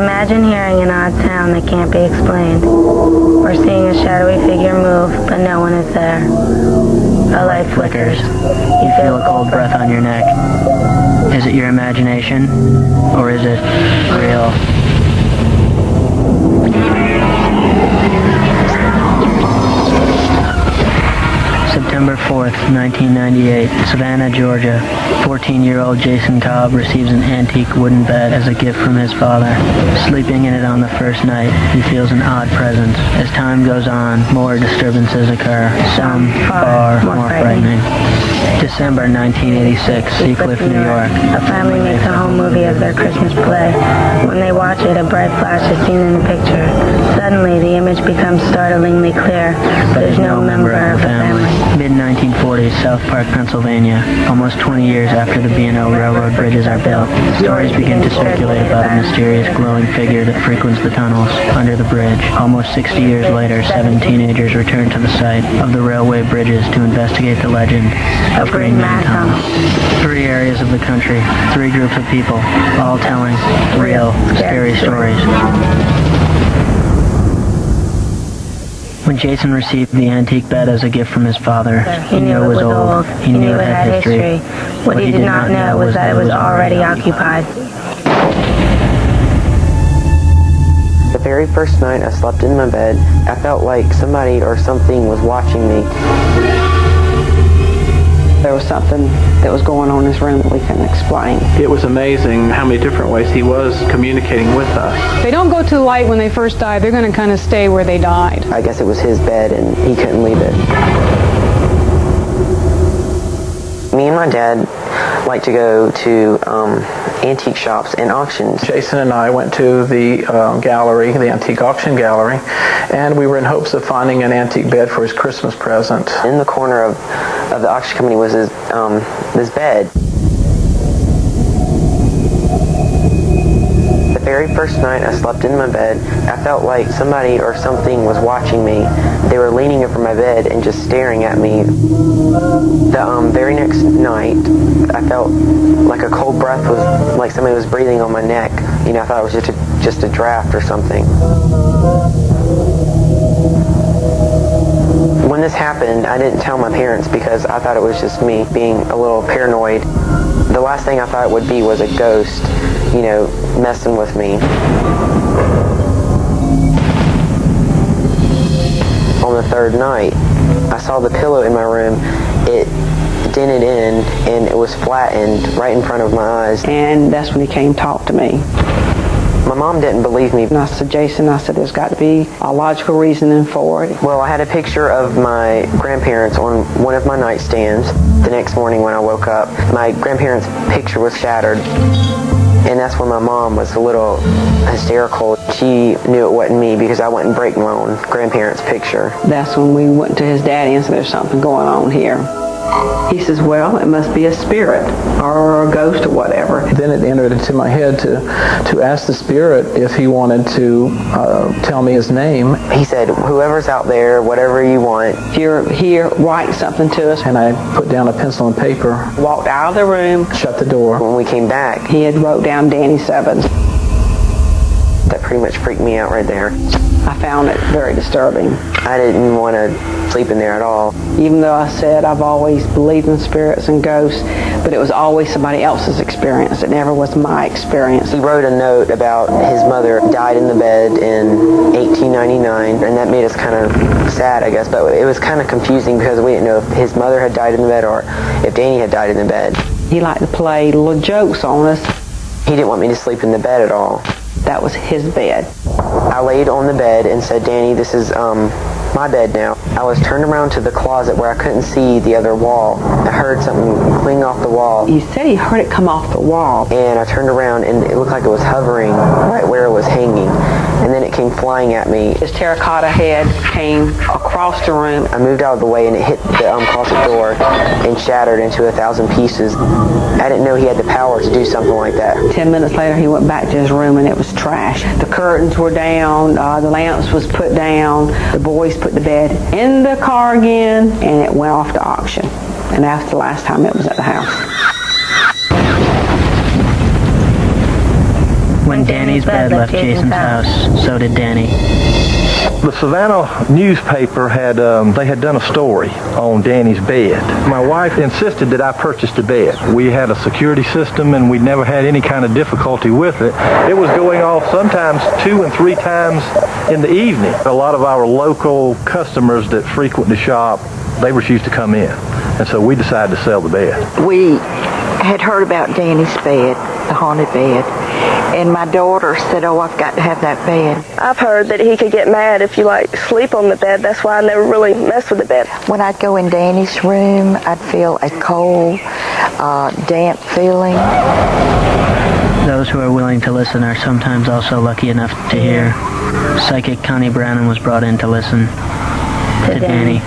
Imagine hearing an odd sound that can't be explained, or seeing a shadowy figure move, but no one is there. A light flickers. You feel a cold breath on your neck. Is it your imagination, or is it real? September 4th, 1998, Savannah, Georgia. 14-year-old Jason Cobb receives an antique wooden bed as a gift from his father. Sleeping in it on the first night, he feels an odd presence. As time goes on, more disturbances occur, some far more frightening. December 1986, Seacliff, New York. A family makes a home movie of their Christmas play. When they watch it, a bright flash is seen in the picture. Suddenly, the image becomes startlingly clear, but there's no member of the family. Mid-1940s, South Park, Pennsylvania. Almost 20 years after the B&O railroad bridges are built, stories begin to circulate about a mysterious glowing figure that frequents the tunnels under the bridge. Almost 60 years later, 7 teenagers return to the site of the railway bridges to investigate the legend of Green Man Tunnel. 3 areas of the country, 3 groups of people, all telling real, scary stories. When Jason received the antique bed as a gift from his father, he knew it was old. He knew it had history. What he did not know was that it was already occupied. The very first night I slept in my bed, I felt like somebody or something was watching me. There was something that was going on in his room that we couldn't explain. It was amazing how many different ways he was communicating with us. They don't go to the light when they first die. They're going to kind of stay where they died. I guess it was his bed and he couldn't leave it. Me and my dad like to go to antique shops and auctions. Jason and I went to the gallery, the antique auction gallery, and we were in hopes of finding an antique bed for his Christmas present. In the corner of the auction company was his, this bed. The very first night I slept in my bed, I felt like somebody or something was watching me. They were leaning over my bed and just staring at me. The very next night, I felt like a cold breath was, like somebody was breathing on my neck. You know, I thought it was just a draft or something. When this happened, I didn't tell my parents because I thought it was just me being a little paranoid. The last thing I thought it would be was a ghost, you know, messing with me. On the third night, I saw the pillow in my room. It dented in and it was flattened right in front of my eyes. And that's when he came to talk to me. My mom didn't believe me. And I said, Jason, there's got to be a logical reasoning for it. Well, I had a picture of my grandparents on one of my nightstands. The next morning when I woke up, my grandparents' picture was shattered. And that's when my mom was a little hysterical. She knew it wasn't me because I wouldn't break my own grandparents' picture. That's when we went to his daddy and said, there's something going on here. He says, well, it must be a spirit or a ghost or whatever. Then it entered into my head to ask the spirit if he wanted to tell me his name. He said, whoever's out there, whatever you want. If you're here, write something to us. And I put down a pencil and paper. Walked out of the room. Shut the door. When we came back, He had wrote down Danny Sevens. that pretty much freaked me out right there. I found it very disturbing. I didn't want to sleep in there at all. Even though I said I've always believed in spirits and ghosts, but it was always somebody else's experience. It never was my experience. He wrote a note about his mother died in the bed in 1899, and that made us kind of sad, I guess, but it was kind of confusing because we didn't know if his mother had died in the bed or if Danny had died in the bed. He liked to play little jokes on us. He didn't want me to sleep in the bed at all. That was his bed. I laid on the bed and said, Danny, this is my bed now. I was turned around to the closet where I couldn't see the other wall. I heard something cling off the wall. He said he heard it come off the wall. And I turned around and it looked like it was hovering right where it was hanging. And then it came flying at me. His terracotta head came across the room. I moved out of the way and it hit the closet door and shattered into 1,000 pieces. I didn't know he had the power to do something like that. 10 minutes later, he went back to his room and it was trash. The curtains were down, the lamps was put down, the boys put the bed in the car again, and it went off to auction. And that's the last time it was at the house. When Danny's bed left Jason's house, so did Danny. The Savannah newspaper had done a story on Danny's bed. My wife insisted that I purchase the bed. We had a security system and we never had any kind of difficulty with it. It was going off sometimes 2 and 3 times in the evening. A lot of our local customers that frequent the shop, they refused to come in. And so we decided to sell the bed. We had heard about Danny's bed, the haunted bed, and my daughter said, "Oh, I've got to have that bed." I've heard that he could get mad if you sleep on the bed. That's why I never really messed with the bed. When I'd go in Danny's room, I'd feel a cold, damp feeling. Those who are willing to listen are sometimes also lucky enough to hear. Psychic Connie Brannon was brought in to listen to Danny.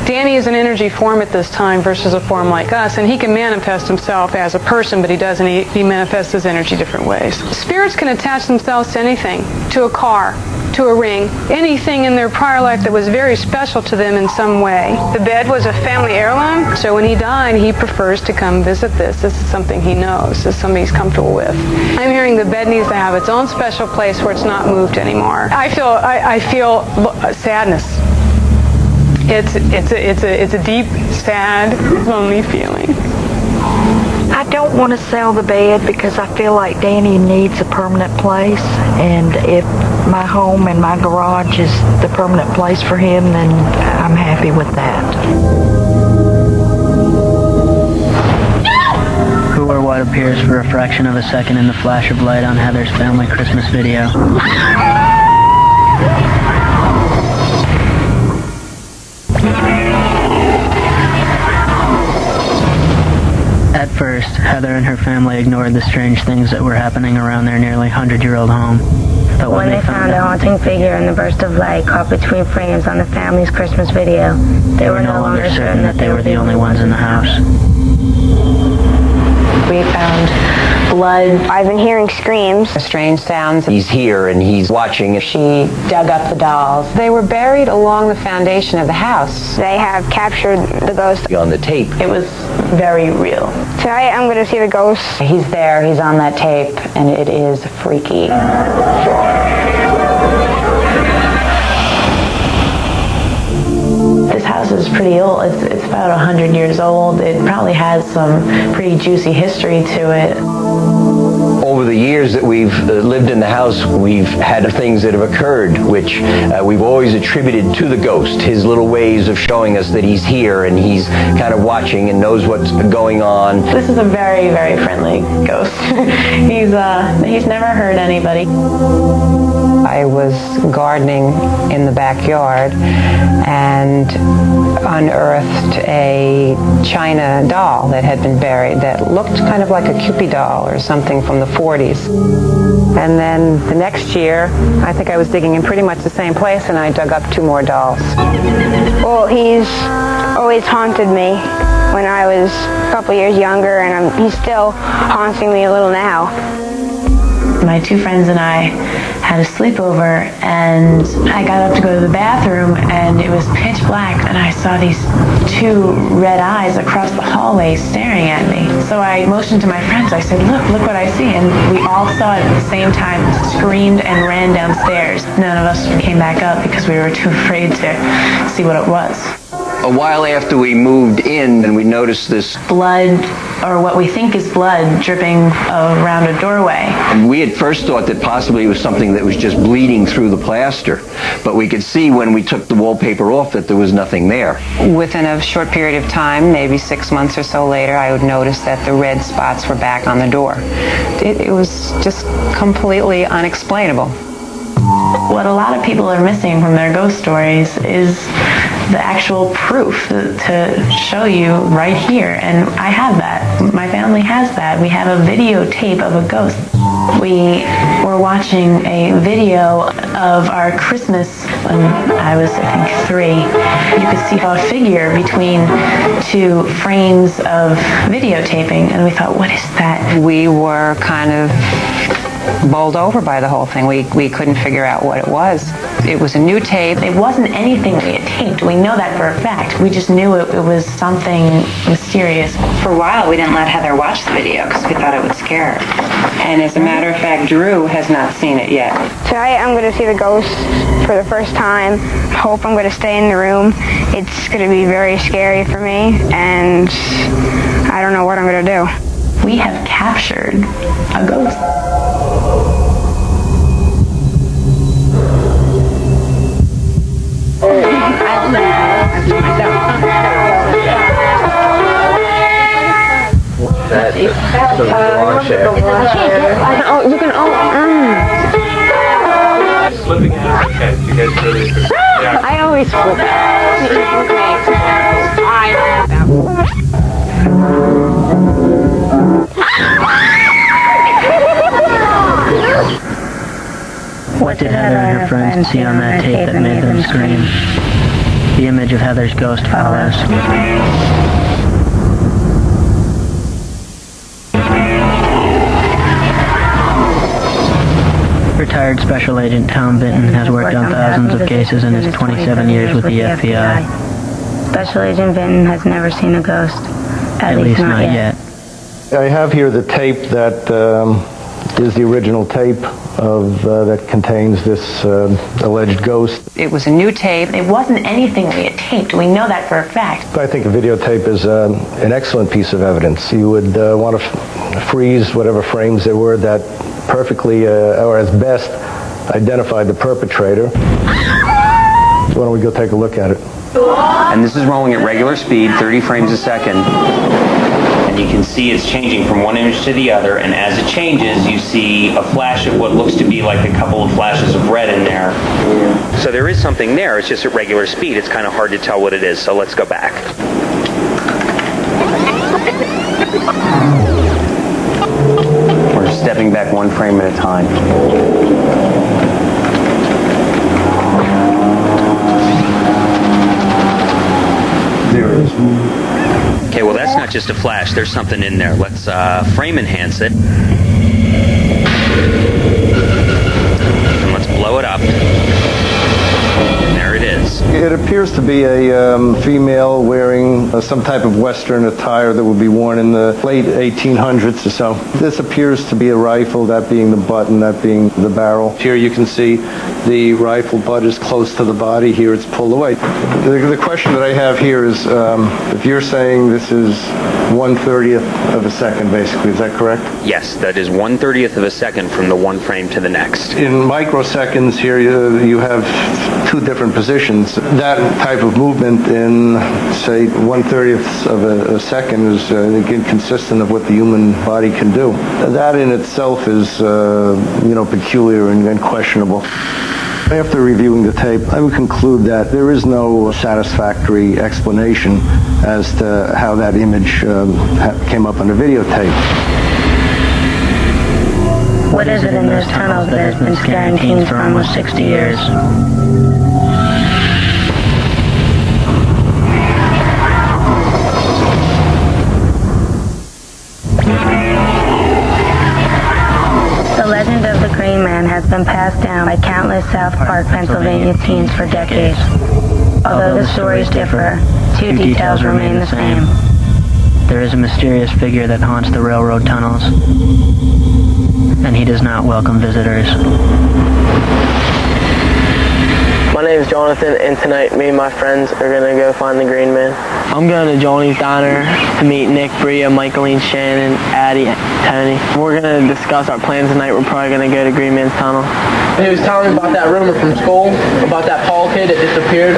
Danny is an energy form at this time versus a form like us, and he can manifest himself as a person, but he manifests his energy different ways. Spirits can attach themselves to anything, to a car, to a ring, anything in their prior life that was very special to them in some way. The bed was a family heirloom, so when he died, he prefers to come visit this. This is something he knows. This is something he's comfortable with. I'm hearing the bed needs to have its own special place where it's not moved anymore. I feel sadness. It's a deep, sad, lonely feeling. I don't want to sell the bed because I feel like Danny needs a permanent place, and if my home and my garage is the permanent place for him, then I'm happy with that. Who or what appears for a fraction of a second in the flash of light on Heather's family Christmas video? At first, Heather and her family ignored the strange things that were happening around their nearly 100-year-old home. But When they found a haunting figure in the burst of light caught between frames on the family's Christmas video, they were no longer certain that they were the only ones in the house. We found blood. I've been hearing screams. Strange sounds. He's here and he's watching. She dug up the dolls. They were buried along the foundation of the house. They have captured the ghost On the tape. It was very real. Tonight I'm going to see the ghost. He's there, he's on that tape, and it is freaky. This house is pretty old. It's about 100 years old. It probably has some pretty juicy history to it. Over the years that we've lived in the house, we've had things that have occurred which we've always attributed to the ghost. His little ways of showing us that he's here and he's kind of watching and knows what's going on. This is a very, very friendly ghost. He's never hurt anybody. I was gardening in the backyard and unearthed a china doll that had been buried that looked kind of like a Cupid doll or something from the 40s. And then the next year, I think I was digging in pretty much the same place, and I dug up 2 more dolls. Well, he's always haunted me when I was a couple years younger, and he's still haunting me a little now. My 2 friends and I had a sleepover, and I got up to go to the bathroom, and it was pitch black, and I saw these 2 red eyes across the hallway staring at me. So I motioned to my friends. I said, look what I see. And we all saw it at the same time, screamed and ran downstairs. None of us came back up because we were too afraid to see what it was. A while after we moved in and we noticed this Blood, or what we think is blood, dripping around a doorway. And we at first thought that possibly it was something that was just bleeding through the plaster. But we could see when we took the wallpaper off that there was nothing there. Within a short period of time, maybe 6 months or so later, I would notice that the red spots were back on the door. It was just completely unexplainable. What a lot of people are missing from their ghost stories is the actual proof to show you right here. And I have that. My family has that. We have a videotape of a ghost. We were watching a video of our Christmas when I was, I think, 3. You could see a figure between 2 frames of videotaping, and we thought, what is that? We were kind of bowled over by the whole thing. We couldn't figure out what it was. It was a new tape. It wasn't anything we had taped. We know that for a fact. We just knew it was something mysterious. For a while, we didn't let Heather watch the video because we thought it would scare her. And as a matter of fact, Drew has not seen it yet. Tonight I'm going to see the ghost for the first time. Hope I'm going to stay in the room. It's going to be very scary for me, and I don't know what I'm going to do. We have captured a ghost. Oh, you can. Flipping it. Okay, you guys really. Yeah. I always flip it. What did Heather and her friends see on that tape that made them scream? The image of Heather's ghost follows. Retired Special Agent Tom Vinton has worked on thousands of cases in his 27 years with the FBI. Special Agent Vinton has never seen a ghost. At least not yet. I have here the tape that is the original tape of that contains this alleged ghost. It was a new tape. It wasn't anything we had taped. We know that for a fact. I think a videotape is an excellent piece of evidence. You would want to freeze whatever frames there were that perfectly, or as best, identified the perpetrator. Why don't we go take a look at it? And this is rolling at regular speed, 30 frames a second. And you can see it's changing from one image to the other, and as it changes, you see a flash of what looks to be like a couple of flashes of red in there. So there is something there, it's just at regular speed. It's kind of hard to tell what it is, so let's go back. We're stepping back one frame at a time. There it is. Okay, well that's not just a flash, there's something in there. Let's frame enhance it. And let's blow it up. And there it is. It appears to be a female wearing some type of Western attire that would be worn in the late 1800s or so. This appears to be a rifle, that being the butt and that being the barrel. Here you can see the rifle butt is close to the body. Here it's pulled away. The question that I have here is, if you're saying this is 1/30th of a second, basically, is that correct? Yes, that is 1/30th of a second from the one frame to the next. In microseconds here, you have two different positions. That type of movement in, say, 1/30th of a second is, again, consistent of what the human body can do. That in itself is, peculiar and questionable. After reviewing the tape, I would conclude that there is no satisfactory explanation as to how that image came up on the videotape. What is it in those tunnels that has been scaring teens for almost 60 years? The legend of the Green Man has been passed down by countless South Park, Pennsylvania teens for decades. Although the stories differ, two details remain the same. There is a mysterious figure that haunts the railroad tunnels, and he does not welcome visitors. My name is Jonathan, and tonight me and my friends are going to go find the Green Man. I'm going to Johnny's Diner to meet Nick, Bria, Michaeline, Shannon, Addie, Tony. We're going to discuss our plans tonight. We're probably going to go to Green Man's Tunnel. He was telling me about that rumor from school, about that Paul kid that disappeared.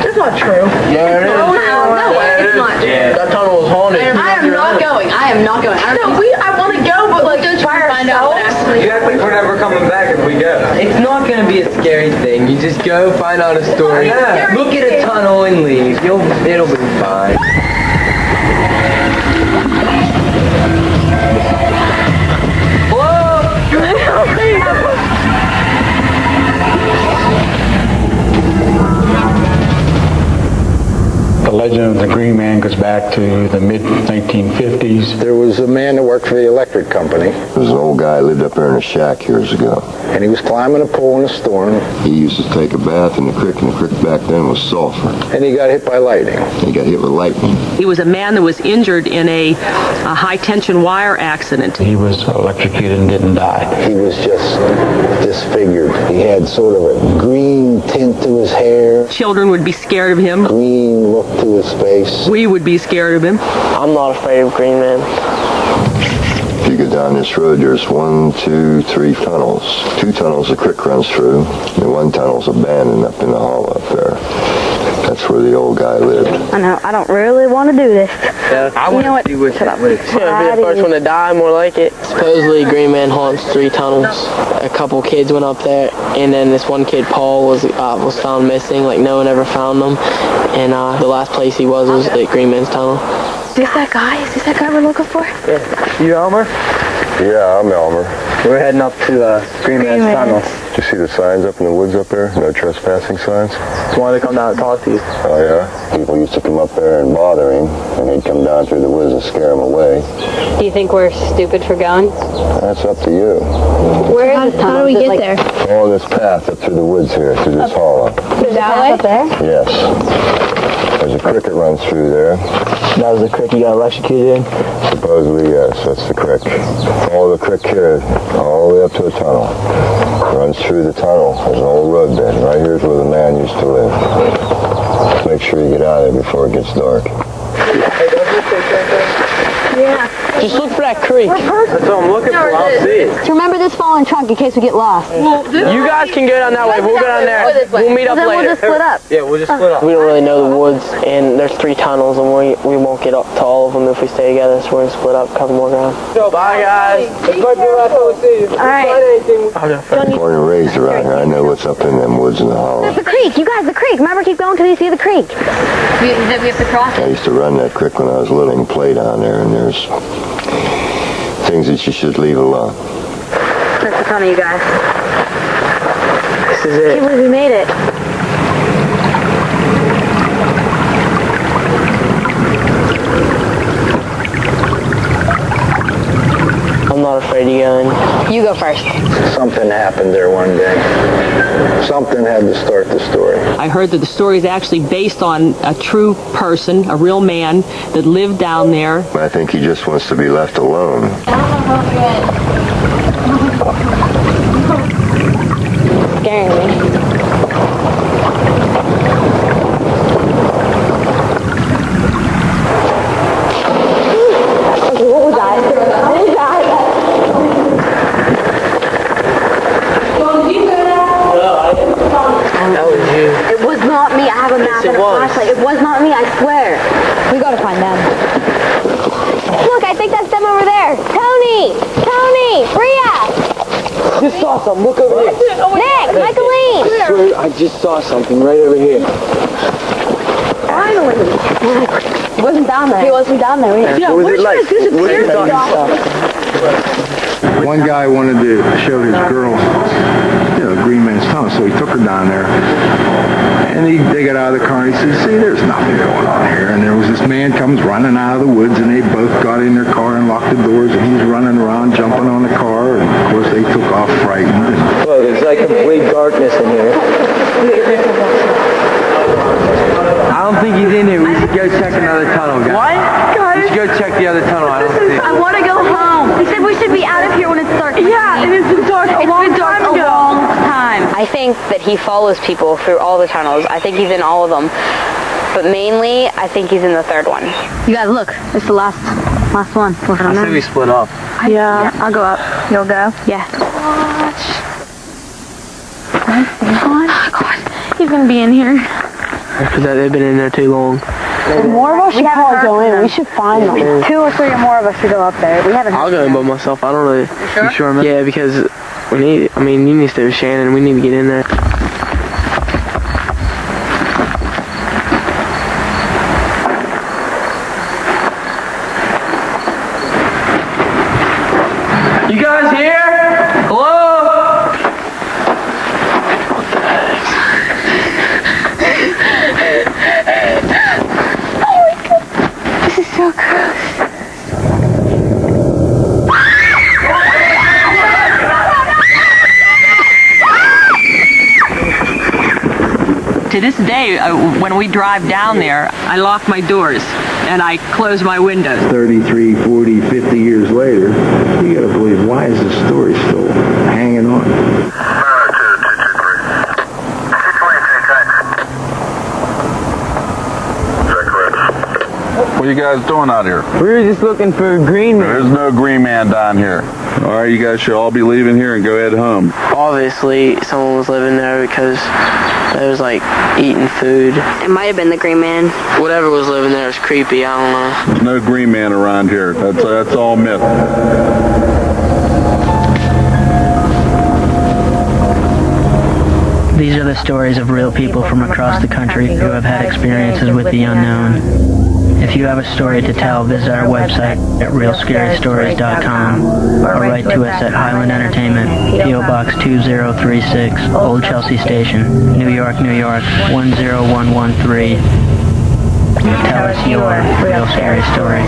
It's not true. Yeah, it is. No, it's not true. Yeah. That tunnel was haunted. I am not going. I want to go, but like, don't try to find out. You act like we're never coming back if we go. It's not going to be a scary thing. You just go find out a story. Look at a tunnel and leave. It'll be fine. The legend of the Green Man goes back back to the mid-1950s. There was a man that worked for the electric company. There was an old guy who lived up there in a shack years ago. And he was climbing a pole in a storm. He used to take a bath in the creek, and the creek back then was sulfur. And he got hit by lightning. He got hit with lightning. He was a man that was injured in a high-tension wire accident. He was electrocuted and didn't die. He was just disfigured. He had sort of a green tint to his hair. Children would be scared of him. Green look to his face. We would be scared of him. I'm not afraid of green men. If you go down this road, there's 1, 2, 3 tunnels. 2 tunnels the creek runs through, and 1 tunnel's abandoned up in the hollow up there. That's where the old guy lived. I know, I don't really want to do this. Yeah, I want to see what... Shut up. He's gonna be the first one to die, more like it. Supposedly, Green Man haunts 3 tunnels. A couple kids went up there, and then this one kid, Paul, was found missing. Like, no one ever found him. And the last place he was at Green Man's tunnel. Is this that guy? Is this that guy we're looking for? Yeah. You Elmer? Yeah, I'm Elmer. We're heading up to Green Man's tunnel. Did you see the signs up in the woods up there? No trespassing signs? Just wanted to come down and talk to you. Oh, yeah? People used to come up there and bother him, and he'd come down through the woods and scare him away. Do you think we're stupid for going? That's up to you. Where is the tunnel? How do we get there? Follow this path up through the woods here, through this hollow. That way? Up there? Yes. There's a creek that runs through there. That was the creek you got electrocuted in? Supposedly, yes, that's the creek. Follow the creek here, all the way up to a tunnel. It runs through the tunnel. There's an old road bed. Right here's where the man used to live. Make sure you get out of there before it gets dark. Yeah. Just look for that creek. That's what I'm looking for. I'll see it. So remember this fallen trunk in case we get lost. You guys can go down that way. We'll go down there. We'll meet up Then later. we'll just split up. Yeah, we'll just split up. We don't really know the woods, and there's 3 tunnels, and we won't get up to all of them if we stay together, so we're going to split up, cover more ground. Bye, guys. It's my we'll see you. All right. Born and raised around here. I know what's up in them woods in the hollow. There's the creek. You guys, the creek. Remember, keep going till you see the creek. We have to cross I it. used to run that creek when I was little and play down there, and there's things that you should leave alone. That's the tunnel, you guys. This is I it. can't believe we made it. I'm not afraid to go in. You go first. Something happened there one day. Something had to start the story. I heard that the story is actually based on a true person, a real man that lived down there. I think he just wants to be left alone. Scaring me. Okay, what was that? That was you. It was not me. I have a map and a flashlight. It was not me, I swear. We gotta find them. Look, I think that's them over there. Tony! Tony! Bria! Just saw something. Look over here. Nick! Michaeline! I swear, I just saw something right over here. Finally. He wasn't down there. He wasn't down there. Yeah, what did you guys disappear? One guy wanted to show his girl, Green Man's tunnel, so he took her down there. And they got out of the car and he said, see, there's nothing going on here. And there was this man comes running out of the woods, and they both got in their car and locked the doors, and he's running around, jumping on the car, and of course they took off frightened. Well, there's like complete darkness in here. I don't think he's in here. We should go check another tunnel, guys. What? We should go check the other tunnel. I don't see it. I want to go home. He said we should be out of here when it's dark. Yeah, and it's been dark a long time ago. I think that he follows people through all the tunnels. I think he's in all of them. But mainly, I think he's in the 3rd one. You guys, look. It's the last one. I say we split up. Yeah, I'll go up. You'll go? Yeah. Watch. Oh, God. He's going to be in here. After that, they've been in there too long. More of us should probably go in. We should find them. 2 or 3 or more of us should go up there. We haven't. I'll go in by myself. I don't really. You sure? Man? Yeah, because you need to stay with Shannon. We need to get in there. You guys here? Hello? To this day, when we drive down there, I lock my doors and I close my windows. 33, 40, 50 years later, you gotta believe, why is this story still hanging on? What are you guys doing out here? We were just looking for a green man. There's no green man down here. All right, you guys should all be leaving here and go head home. Obviously, someone was living there because it was like eating food. It might have been the green man. Whatever was living there was creepy. I don't know. There's no green man around here. That's all myth. These are the stories of real people from across the country who have had experiences with the unknown. If you have a story to tell, visit our website at realscarystories.com or write to us at Highland Entertainment, P.O. Box 2036, Old Chelsea Station, New York, New York, 10113. Tell us your real scary story.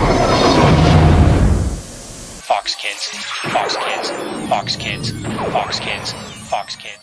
Fox Kids, Fox Kids, Fox Kids, Fox Kids, Fox Kids.